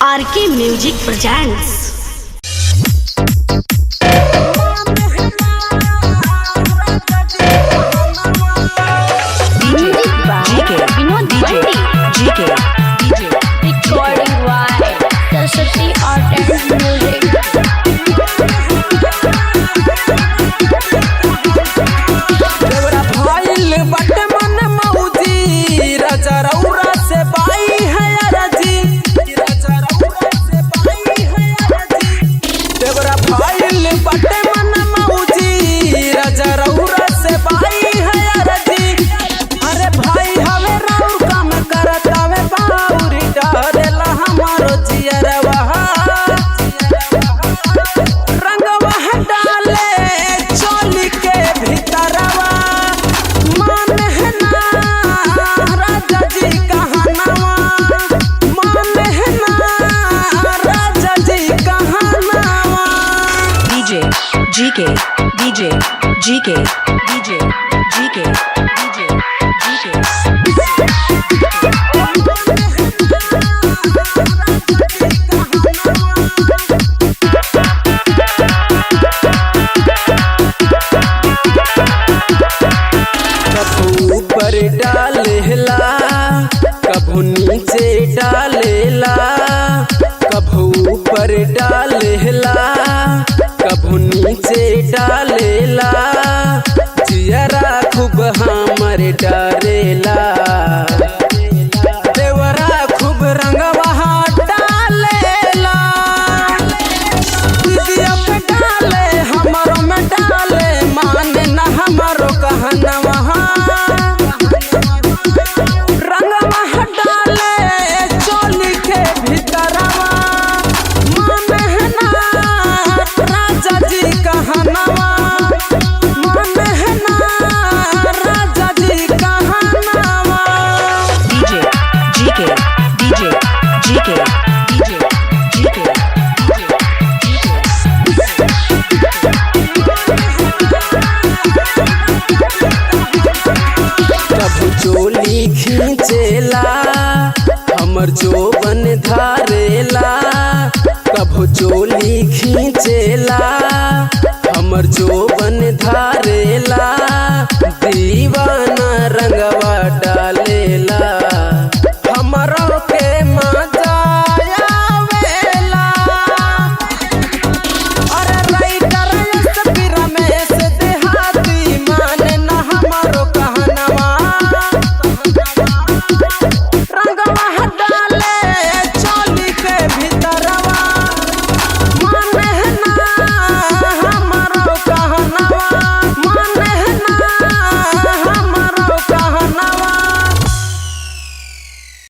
RK music presents. GK कभू ऊपर डालेला कभू नीचे डालेला, कभू ऊपर डालेला कभू नीचे डालेला, जियरा खूब हमर डरेला। देवरा खूब रंगवा डालेला, दीदिया पे डाले हमरो में डाले, माने ना हमरो कहनवा। रंगवा डाले चोली के भीतरवा, माने ना राजा जी कहनवा, माने ना राजा जी कहनवा। कभू चोली खींचेला हमर जोबन धारेला, कभू चोली खींचेला हमर जोबन धारेला,